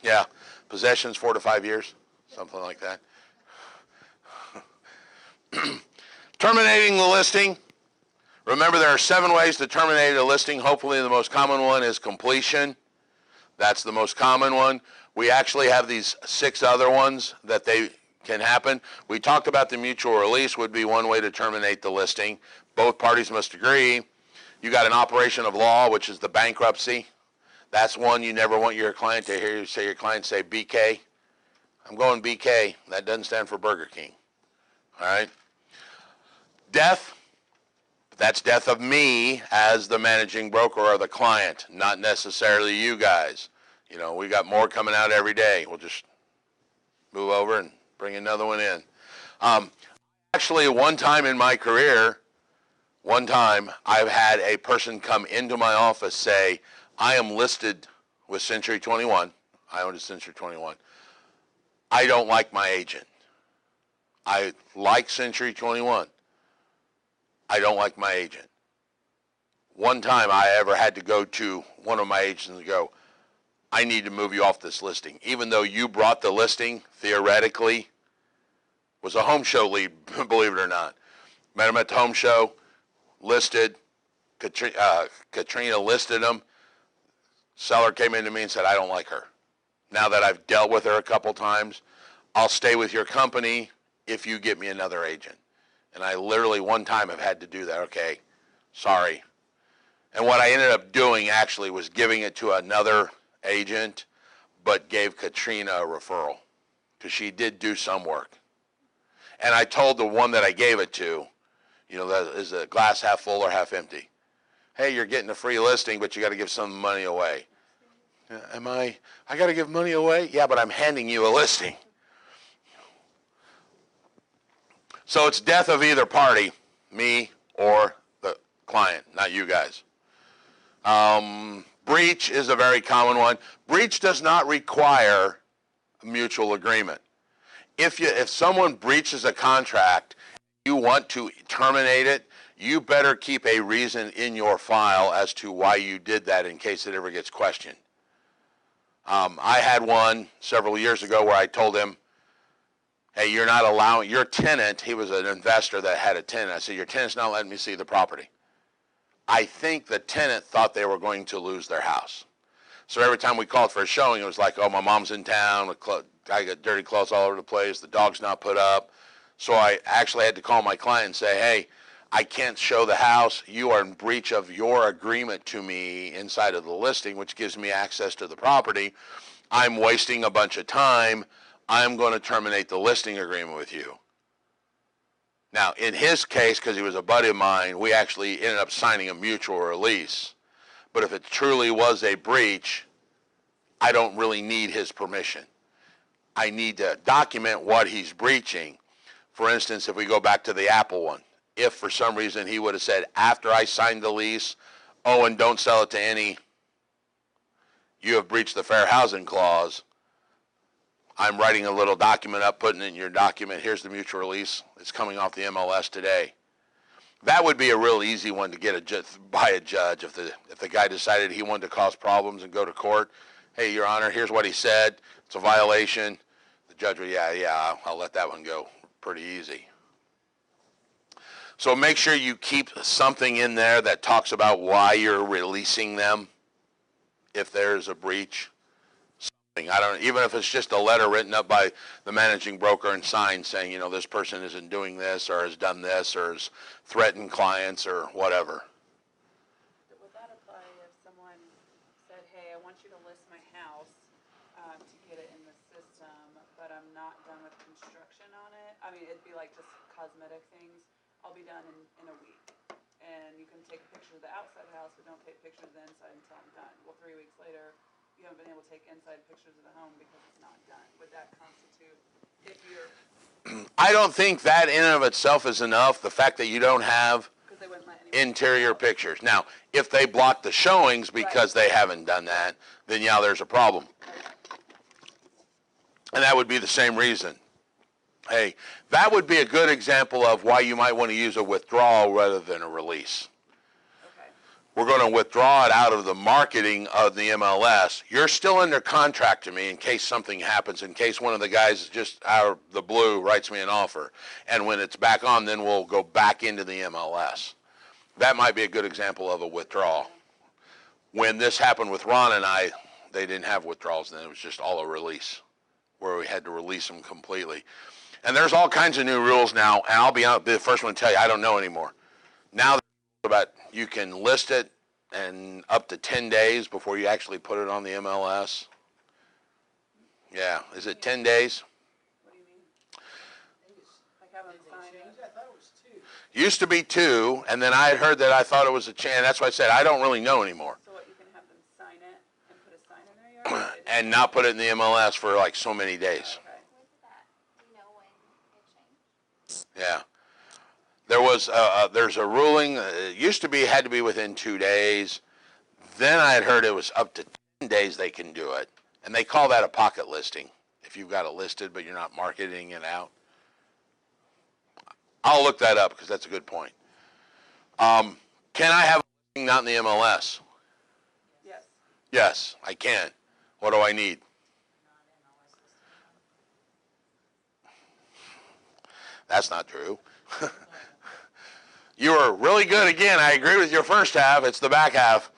Yeah, possession's 4 to 5 years, something like that. Terminating the listing. Remember, there are 7 ways to terminate a listing. Hopefully the most common one is completion. That's the most common one. We actually have these 6 other ones that they can happen. We talked about the mutual release would be one way to terminate the listing. Both parties must agree. You got an operation of law, which is the bankruptcy. That's one you never want your client to hear you say. Your client say BK. I'm going BK. That doesn't stand for Burger King. All right. Death. That's death of me as the managing broker or the client, not necessarily you guys. You know, we got more coming out every day. We'll just move over and bring another one in. Actually, one time in my career, I've had a person come into my office say, I am listed with Century 21. I own a Century 21. I don't like my agent. I like Century 21. I don't like my agent. One time I ever had to go to one of my agents and go, I need to move you off this listing. Even though you brought the listing, theoretically, was a home show lead, believe it or not. Met him at the home show, listed, Katrina listed him. Seller came in to me and said, I don't like her. Now that I've dealt with her a couple times, I'll stay with your company if you get me another agent. And I literally one time have had to do that. Okay, sorry. And what I ended up doing actually was giving it to another agent, but gave Katrina a referral because she did do some work. And I told the one that I gave it to, you know, that is a glass half full or half empty. Hey, you're getting a free listing, but you got to give some money away. I got to give money away? Yeah, but I'm handing you a listing. So it's death of either party, me or the client, not you guys. Breach is a very common one. Breach does not require a mutual agreement. If someone breaches a contract, you want to terminate it, you better keep a reason in your file as to why you did that in case it ever gets questioned. I had one several years ago where I told him, hey, you're not allowing, your tenant, he was an investor that had a tenant. I said, your tenant's not letting me see the property. I think the tenant thought they were going to lose their house. So every time we called for a showing, it was like, oh, my mom's in town, I got dirty clothes all over the place, the dog's not put up. So I actually had to call my client and say, hey, I can't show the house. You are in breach of your agreement to me inside of the listing, which gives me access to the property. I'm wasting a bunch of time. I'm going to terminate the listing agreement with you. Now, in his case, because he was a buddy of mine, we actually ended up signing a mutual release. But if it truly was a breach, I don't really need his permission. I need to document what he's breaching. For instance, if we go back to the Apple one, if for some reason he would have said, after I signed the lease, oh, and don't sell it to any, you have breached the fair housing clause, I'm writing a little document up, putting it in your document. Here's the mutual release. It's coming off the MLS today. That would be a real easy one to get by a judge if the guy decided he wanted to cause problems and go to court. Hey, Your Honor, here's what he said. It's a violation. The judge would, yeah, I'll let that one go. Pretty easy. So make sure you keep something in there that talks about why you're releasing them if there's a breach. Even if it's just a letter written up by the managing broker and signed saying, you know, this person isn't doing this or has done this or has threatened clients or whatever. Would that apply if someone said, hey, I want you to list my house to get it in the system, but I'm not done with construction on it? I mean, it'd be like just cosmetic things. I'll be done in a week. And you can take a picture of the outside of the house, but don't take pictures of the inside until I'm done. Well, 3 weeks later, you haven't been able to take inside pictures of the home because it's not done. Would that constitute if you're... I don't think that in and of itself is enough, the fact that you don't have they wouldn't let interior pictures. Now, if they block the showings because they haven't done that, then yeah, there's a problem. And that would be the same reason. Hey, that would be a good example of why you might want to use a withdrawal rather than a release. Okay. we're going to withdraw it out of the marketing of the MLS. You're still under contract to me in case something happens, in case one of the guys just out of the blue writes me an offer. And when it's back on, then we'll go back into the MLS. That might be a good example of a withdrawal. When this happened with Ron and I, they didn't have withdrawals, then it was just all a release, where we had to release them completely. And there's all kinds of new rules now, and I'll be the first one to tell you, I don't know anymore. Now, about you can list it and up to 10 days before you actually put it on the MLS. Yeah, is it 10 days? What do you mean? Like have them sign it? I thought it was 2. Used to be 2, and then I had heard that I thought it was a chance. That's why I said I don't really know anymore. So what, you can have them sign it and put a sign in their yard? And not put it in the MLS for like so many days. Okay. With that, do you know when it changed? Yeah. There's a ruling, it used to be, had to be within 2 days. Then I had heard it was up to 10 days they can do it. And they call that a pocket listing, if you've got it listed but you're not marketing it out. I'll look that up because that's a good point. Can I have a listing not in the MLS? Yes. Yes, I can. What do I need? That's not true. You were really good again. I agree with your first half. It's the back half.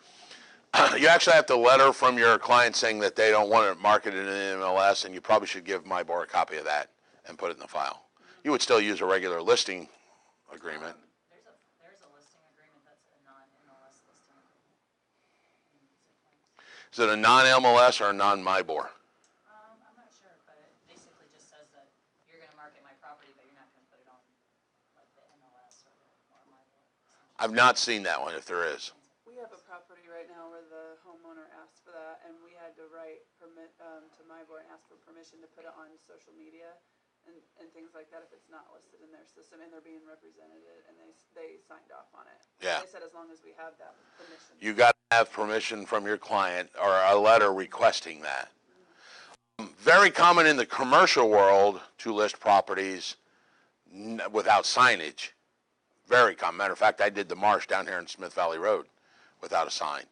You actually have to letter from your client saying that they don't want it marketed in the MLS, and you probably should give MyBor a copy of that and put it in the file. You would still use a regular listing agreement. There's a listing agreement that's a non-MLS listing. Is it a non-MLS or a non-MyBor? I'm not sure, but it basically just says that you're gonna market my property, but you're not gonna put it on like the MLS or MyBor. I've not seen that one, if there is. We have a property right now where the homeowner asked for that, and we had to write permit to MyBor and ask for permission to put it on social media and things like that if it's not listed in their system and they're being represented, and they signed off on it. Yeah. They said as long as we have that permission. You got to have permission from your client or a letter requesting that. Very common in the commercial world to list properties without signage. Very common. Matter of fact, I did the Marsh down here in Smith Valley Road without a sign.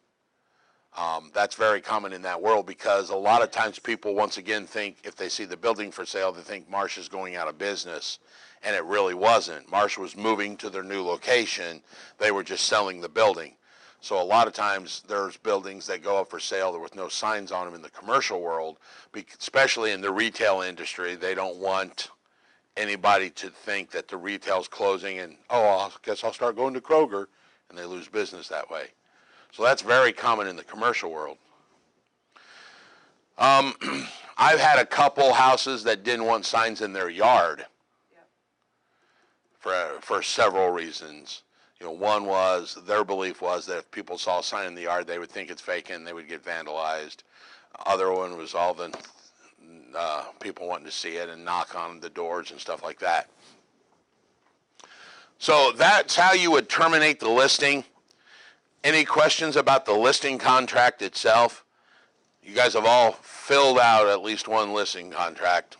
That's very common in that world because a lot of times people, once again, think if they see the building for sale, they think Marsh is going out of business, and it really wasn't. Marsh was moving to their new location. They were just selling the building. So a lot of times there's buildings that go up for sale with no signs on them in the commercial world, especially in the retail industry. They don't want anybody to think that the retail's closing and, I guess I'll start going to Kroger, and they lose business that way. So that's very common in the commercial world. I've had a couple houses that didn't want signs in their yard for several reasons. One was their belief was that if people saw a sign in the yard, they would think it's fake and they would get vandalized. Other one was all the people wanting to see it and knock on the doors and stuff like that. So that's how you would terminate the listing. Any questions about the listing contract itself? You guys have all filled out at least one listing contract.